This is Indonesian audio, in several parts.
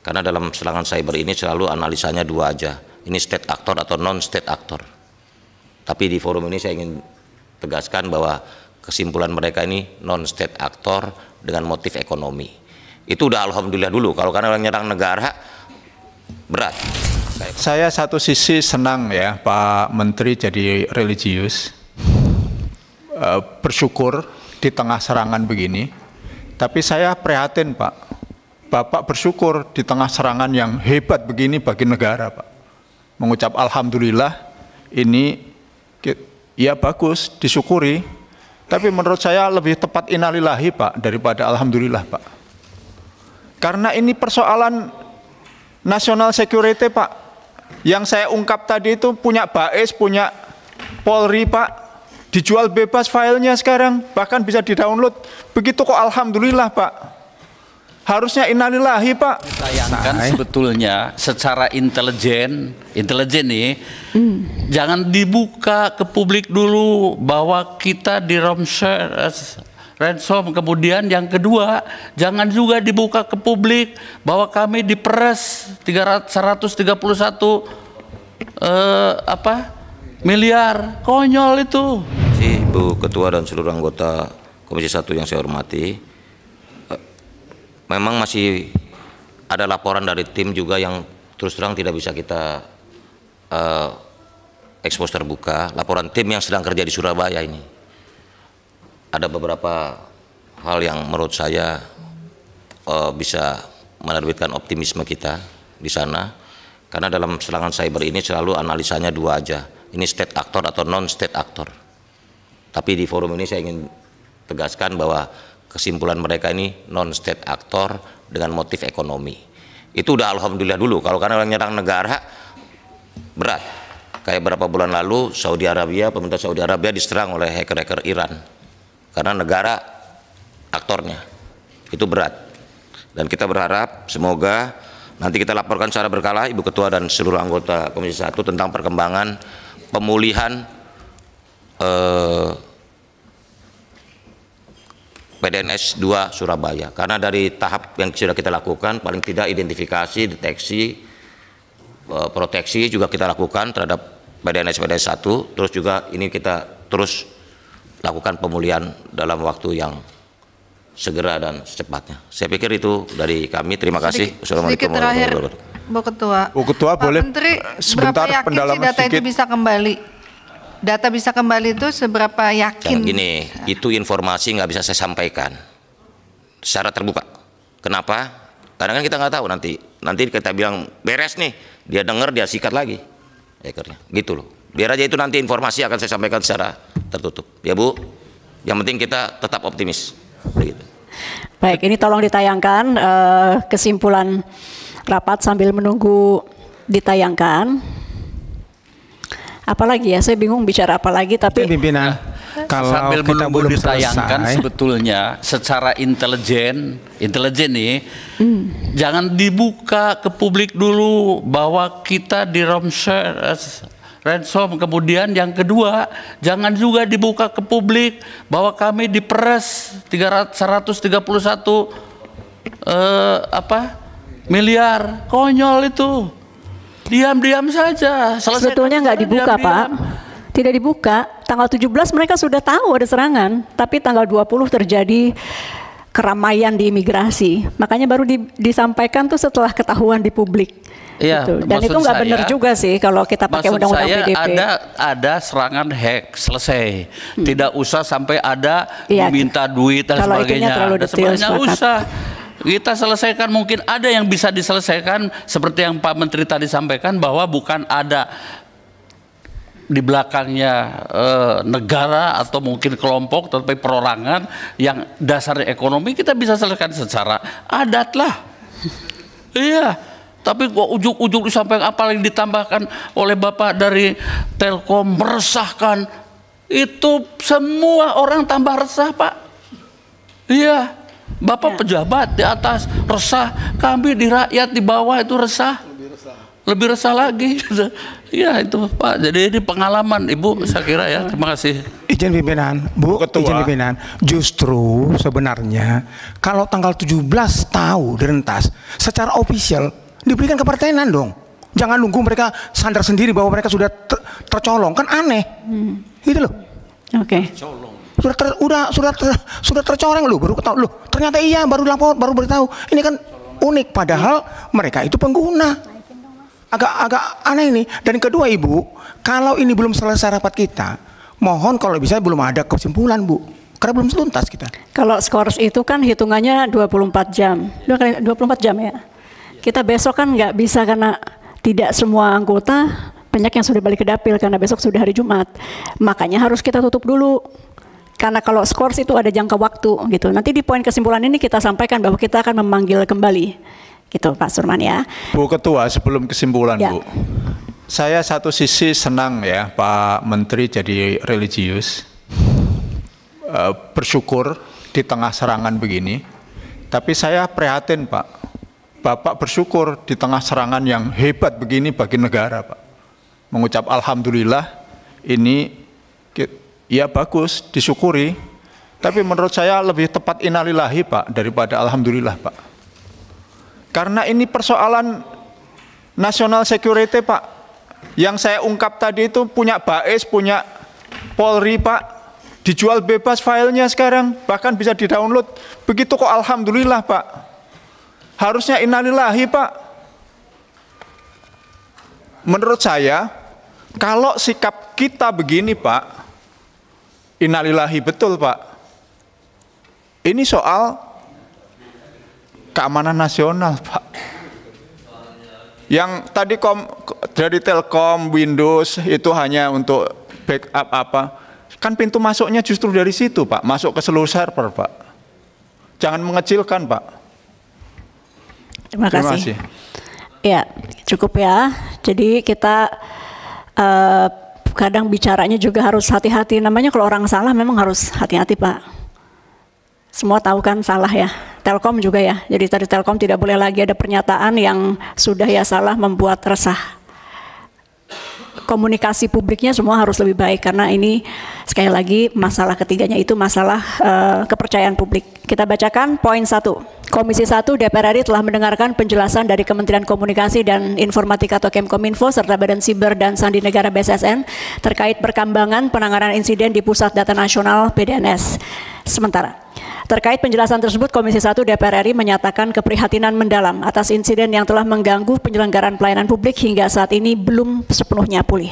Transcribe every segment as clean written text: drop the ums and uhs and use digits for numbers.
Karena dalam serangan cyber ini selalu analisanya dua aja. Ini state actor atau non state actor. Tapi di forum ini saya ingin tegaskan bahwa kesimpulan mereka ini non state actor dengan motif ekonomi. Itu udah alhamdulillah dulu. Kalau karena orang nyerang negara berat. Saya satu sisi senang ya Pak Menteri jadi religius, bersyukur di tengah serangan begini. Tapi saya prihatin Pak. Bapak bersyukur di tengah serangan yang hebat begini bagi negara, Pak. Mengucap alhamdulillah, ini ya bagus, disyukuri. Tapi menurut saya lebih tepat innalillahi, Pak, daripada alhamdulillah, Pak. Karena ini persoalan national security, Pak. Yang saya ungkap tadi itu punya BAIS, punya Polri, Pak. Dijual bebas filenya sekarang, bahkan bisa di-download. Begitu kok alhamdulillah, Pak. Harusnya innalillahi, Pak. Sayangkan sebetulnya secara intelijen nih, jangan dibuka ke publik dulu bahwa kita di ransom. Kemudian yang kedua, jangan juga dibuka ke publik bahwa kami diperes 131 miliar. Konyol itu. Ibu Ketua dan seluruh anggota Komisi 1 yang saya hormati, memang masih ada laporan dari tim juga yang terus terang tidak bisa kita ekspos terbuka. Laporan tim yang sedang kerja di Surabaya ini. Ada beberapa hal yang menurut saya bisa menerbitkan optimisme kita di sana. Karena dalam serangan cyber ini selalu analisanya dua aja. Ini state actor atau non state actor. Tapi di forum ini saya ingin tegaskan bahwa kesimpulan mereka ini non state actor dengan motif ekonomi. Itu udah alhamdulillah dulu. Kalau karena orang nyerang negara berat. Kayak beberapa bulan lalu Saudi Arabia, pemerintah Saudi Arabia diserang oleh hacker-hacker Iran. Karena negara aktornya. Itu berat. Dan kita berharap semoga nanti kita laporkan secara berkala Ibu Ketua dan seluruh anggota Komisi 1 tentang perkembangan pemulihan PDNS 2 Surabaya. Karena dari tahap yang sudah kita lakukan, paling tidak identifikasi, deteksi, proteksi juga kita lakukan terhadap PDNS 1, terus juga ini kita terus lakukan pemulihan dalam waktu yang segera dan secepatnya. Saya pikir itu dari kami. Terima kasih. Sedikit terakhir, Bu Ketua. Bu Ketua Pak boleh Menteri, sebentar berapa yakin pendalaman sih data sedikit? itu bisa kembali? Data bisa kembali itu seberapa yakin? Jangan gini, itu informasi nggak bisa saya sampaikan secara terbuka. Kenapa? Karena kan kita nggak tahu nanti kita bilang beres nih, dia dengar dia sikat lagi, hackernya. Gitu loh. Biar aja itu nanti informasi akan saya sampaikan secara tertutup. Ya Bu, yang penting kita tetap optimis. Begitu. Baik, ini tolong ditayangkan kesimpulan rapat sambil menunggu ditayangkan. Apalagi ya, saya bingung bicara apa lagi, tapi pimpinan, kalau sambil kita menunggu belum ditayangkan selesai, sebetulnya secara intelijen nih, jangan dibuka ke publik dulu bahwa kita di ransom. Kemudian yang kedua, jangan juga dibuka ke publik bahwa kami diperes 131 miliar. Konyol itu. Diam-diam saja. sebetulnya nggak dibuka, Pak. Tidak dibuka. Tanggal 17 mereka sudah tahu ada serangan, tapi tanggal 20 terjadi keramaian di imigrasi. Makanya baru disampaikan tuh setelah ketahuan di publik. Iya, gitu. Dan itu nggak benar juga sih kalau kita pakai undang-undang PDP. Ada serangan hack, selesai. Tidak usah sampai ada meminta duit dan kalau sebagainya. Sebenarnya usah. Kita selesaikan, mungkin ada yang bisa diselesaikan seperti yang Pak Menteri tadi sampaikan bahwa bukan ada di belakangnya negara atau mungkin kelompok tapi perorangan yang dasarnya ekonomi, kita bisa selesaikan secara adat lah. Iya, tapi kok ujuk-ujuk disampaikan, apalagi ditambahkan oleh Bapak dari Telkom meresahkan, itu semua orang tambah resah, Pak. Iya. Bapak pejabat di atas resah, kami di rakyat di bawah itu resah, lebih resah lagi. Ya itu Pak, jadi ini pengalaman Ibu, saya kira ya. Terima kasih. Izin pimpinan, Bu, Ketua. izin pimpinan. Justru sebenarnya kalau tanggal 17 tahu direntas, secara ofisial diberikan kepertenan dong. Jangan nunggu mereka sadar sendiri bahwa mereka sudah tercolong, kan aneh. Gitu loh. Oke. Sudah tercoreng loh, baru ketahui loh. Ternyata iya, baru lapor, baru beritahu. Ini kan unik, padahal mereka itu pengguna. Agak aneh ini. Dan kedua, Ibu, kalau ini belum selesai rapat kita, mohon kalau bisa belum ada kesimpulan, Bu. Karena belum tuntas kita. Kalau skors itu kan hitungannya 24 jam. 24 jam ya. Kita besok kan nggak bisa karena tidak semua anggota, banyak yang sudah balik ke dapil karena besok sudah hari Jumat. Makanya harus kita tutup dulu. Karena kalau skors itu ada jangka waktu gitu. Nanti di poin kesimpulan ini kita sampaikan bahwa kita akan memanggil kembali. Gitu Pak Surman ya. Bu Ketua, sebelum kesimpulan Ya. Bu. Saya satu sisi senang ya Pak Menteri jadi religius. Bersyukur di tengah serangan begini. Tapi saya prihatin Pak. Bapak bersyukur di tengah serangan yang hebat begini bagi negara Pak. Mengucap Alhamdulillah ini ya bagus, disyukuri. Tapi menurut saya lebih tepat innalillahi Pak daripada Alhamdulillah Pak. Karena ini persoalan national security Pak. Yang saya ungkap tadi itu punya Bais, punya Polri Pak. Dijual bebas filenya sekarang, bahkan bisa di-download. Begitu kok Alhamdulillah Pak. Harusnya innalillahi Pak. Menurut saya, kalau sikap kita begini Pak, innalillahi betul Pak. Ini soal keamanan nasional Pak. Yang tadi dari Telkom, Windows itu hanya untuk backup apa. Kan pintu masuknya justru dari situ Pak, masuk ke seluruh server Pak. Jangan mengecilkan Pak. Terima kasih. Ya, cukup ya. Jadi kita kadang bicaranya juga harus hati-hati. Namanya kalau orang salah memang harus hati-hati Pak. Semua tahu kan salah ya. Telkom juga ya. Jadi tadi Telkom tidak boleh lagi ada pernyataan yang sudah ya salah membuat resah. Komunikasi publiknya semua harus lebih baik karena ini sekali lagi masalah ketiganya itu masalah kepercayaan publik. Kita bacakan poin 1. Komisi 1 DPR RI telah mendengarkan penjelasan dari Kementerian Komunikasi dan Informatika atau Kemkominfo serta Badan Siber dan Sandi Negara BSSN terkait perkembangan penanganan insiden di Pusat Data Nasional PDNS. Sementara terkait penjelasan tersebut, Komisi 1 DPR RI menyatakan keprihatinan mendalam atas insiden yang telah mengganggu penyelenggaraan pelayanan publik hingga saat ini belum sepenuhnya pulih.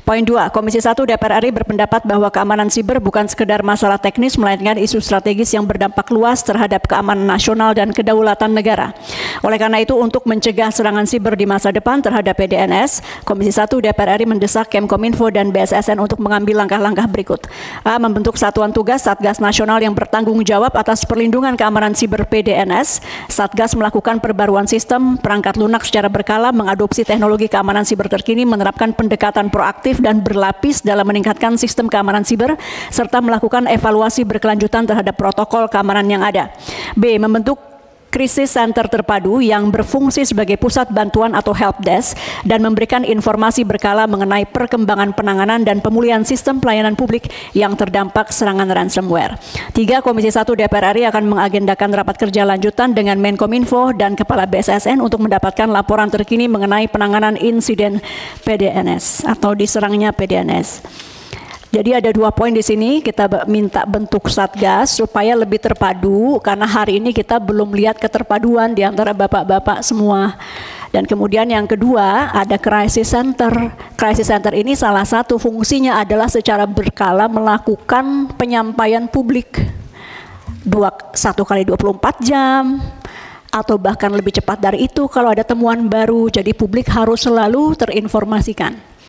Poin 2, Komisi 1 DPR RI berpendapat bahwa keamanan siber bukan sekedar masalah teknis, melainkan isu strategis yang berdampak luas terhadap keamanan nasional dan kedaulatan negara. Oleh karena itu, untuk mencegah serangan siber di masa depan terhadap PDNS, Komisi 1 DPR RI mendesak Kemkominfo dan BSSN untuk mengambil langkah-langkah berikut. A. Membentuk satuan tugas Satgas Nasional yang bertanggung jawab atas perlindungan keamanan siber PDNS. Satgas melakukan perbaruan sistem perangkat lunak secara berkala, mengadopsi teknologi keamanan siber terkini, menerapkan pendekatan proaktif dan berlapis dalam meningkatkan sistem keamanan siber, serta melakukan evaluasi berkelanjutan terhadap protokol keamanan yang ada. B. Membentuk Krisis Center terpadu yang berfungsi sebagai pusat bantuan atau helpdesk dan memberikan informasi berkala mengenai perkembangan penanganan dan pemulihan sistem pelayanan publik yang terdampak serangan ransomware. 3. Komisi 1 DPR RI akan mengagendakan rapat kerja lanjutan dengan Menkominfo dan Kepala BSSN untuk mendapatkan laporan terkini mengenai penanganan insiden PDNS atau diserangnya PDNS. Jadi ada 2 poin di sini, kita minta bentuk satgas supaya lebih terpadu karena hari ini kita belum lihat keterpaduan di antara bapak-bapak semua. Dan kemudian yang kedua ada crisis center. Crisis center ini salah satu fungsinya adalah secara berkala melakukan penyampaian publik 1 kali 24 jam atau bahkan lebih cepat dari itu kalau ada temuan baru. Jadi publik harus selalu terinformasikan.